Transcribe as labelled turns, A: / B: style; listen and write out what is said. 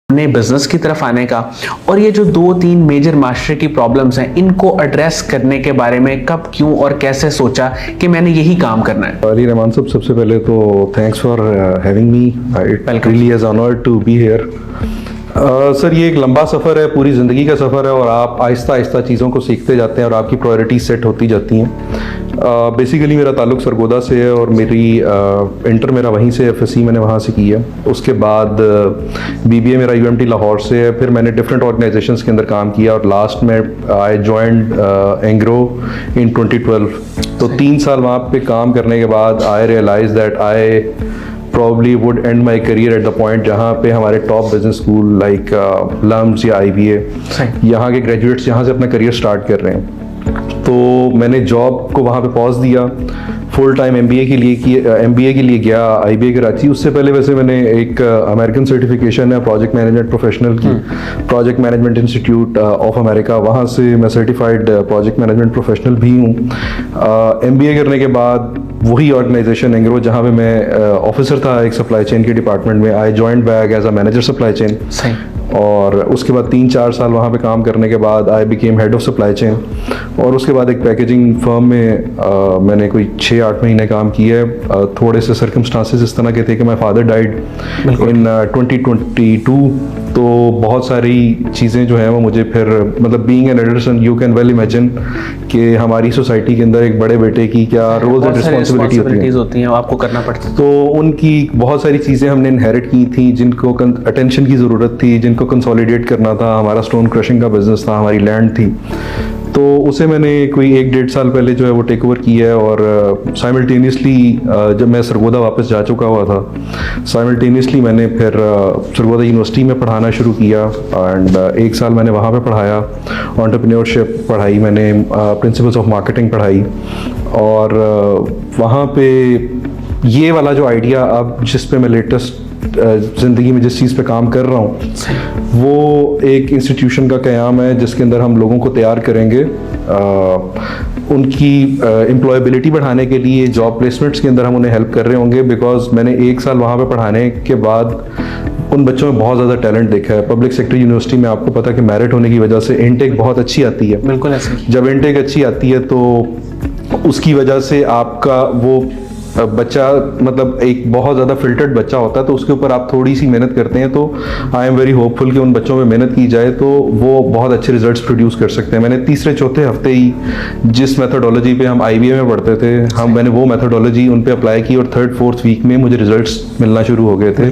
A: अपने बिजनेस की तरफ आने का, और ये जो 2-3 मेजर मास्टर की प्रॉब्लम्स हैं इनको एड्रेस करने के बारे में कब, क्यों और कैसे सोचा कि मैंने यही काम करना है?
B: अली रहमान साहब, सबसे पहले तो thanks for having me, it really is honour to be here. Sir, ये एक लंबा सफ़र है, पूरी ज़िंदगी का सफ़र है, और आप आहिस्ता आहिस्ता चीज़ों को सीखते जाते हैं और आपकी प्रायोरिटीज सेट होती जाती हैं। बेसिकली मेरा ताल्लुक़ सरगोदा से है और मेरी इंटर मेरा वहीं से, एफएससी मैंने वहाँ से की है। उसके बाद बीबीए मेरा यूएमटी लाहौर से है। फिर मैंने डिफरेंट ऑर्गेनाइजेशंस के अंदर काम किया और लास्ट में आई जॉइंड एंग्रो इन 2012। तो 3 साल वहाँ पे काम करने के बाद I realise that I probably would end my career at the point जहाँ पे हमारे top business school like LUMS या IBA, यहाँ के ग्रेजुएट्स यहाँ से अपना करियर स्टार्ट कर रहे हैं। तो मैंने जॉब को वहाँ पे पॉज दिया, फुल टाइम MBA के लिए गया IBA कराची। उससे पहले वैसे मैंने एक अमेरिकन सर्टिफिकेशन है प्रोजेक्ट मैनेजमेंट प्रोफेशनल की, project management institute of America, वहाँ से मैं सर्टिफाइड प्रोजेक्ट मैनेजमेंट प्रोफेशनल भी हूँ। MBA करने के बाद वही ऑर्गेनाइजेशन एंग्रो जहाँ पे मैं ऑफिसर था एक सप्लाई चेन के डिपार्टमेंट में, I joined back as a manager supply chain. और उसके बाद 3-4 साल वहाँ पे काम करने के बाद I became head of supply chain. और उसके बाद एक पैकेजिंग फर्म में मैंने कोई 6-8 महीने काम किया है। थोड़े से सर्कमस्टांसेस इस तरह के थे कि माय फादर डाइड इन 2022। तो बहुत सारी चीज़ें जो हैं वो मुझे फिर, मतलब being an elder son, you can well imagine कि हमारी सोसाइटी के अंदर एक बड़े बेटे की क्या रोल्स एंड रिस्पॉन्सिबिलिटी होती हैं, आपको करना पड़ता है। तो उनकी बहुत सारी चीज़ें हमने इनहेरिट की थी जिनको अटेंशन की ज़रूरत थी, जिनको कंसोलिडेट करना था। हमारा स्टोन क्रशिंग का बिजनेस था, हमारी लैंड थी, तो उसे मैंने कोई 1-1.5 साल पहले जो है वो टेक ओवर किया है। और साइमल्टेनियसली जब मैं सरगोदा वापस जा चुका हुआ था, साइमल्टेनियसली मैंने फिर सरगोदा यूनिवर्सिटी में पढ़ाना शुरू किया एंड 1 साल मैंने वहाँ पे पढ़ाया, एंटरप्रेन्योरशिप पढ़ाई मैंने, प्रिंसिपल्स ऑफ मार्केटिंग पढ़ाई। और वहाँ पे ये वाला जो आइडिया अब जिस पे मैं लेटेस्ट ज़िंदगी में जिस चीज़ पे काम कर रहा हूँ, वो एक इंस्टीट्यूशन का क़याम है जिसके अंदर हम लोगों को तैयार करेंगे उनकी एम्प्लॉयबिलिटी बढ़ाने के लिए। जॉब प्लेसमेंट्स के अंदर हम उन्हें हेल्प कर रहे होंगे, बिकॉज मैंने 1 साल वहाँ पे पढ़ाने के बाद उन बच्चों में बहुत ज़्यादा टैलेंट देखा है। पब्लिक सेक्टर यूनिवर्सिटी में आपको पता है कि मेरिट होने की वजह से इनटेक बहुत अच्छी आती है।
A: बिल्कुल ऐसे।
B: जब इनटेक अच्छी आती है तो उसकी वजह से आपका वो बच्चा, मतलब एक बहुत ज़्यादा फिल्टर्ड बच्चा होता है, तो उसके ऊपर आप थोड़ी सी मेहनत करते हैं। तो आई एम वेरी होपफुल कि उन बच्चों में मेहनत की जाए तो वो बहुत अच्छे रिजल्ट्स प्रोड्यूस कर सकते हैं। मैंने 3-4 हफ्ते ही जिस मेथोडोलॉजी पे हम IBA में पढ़ते थे, मैंने वो मेथोडोलॉजी उन पे अप्लाई की और 3rd-4th वीक में मुझे रिजल्ट्स मिलना शुरू हो गए थे।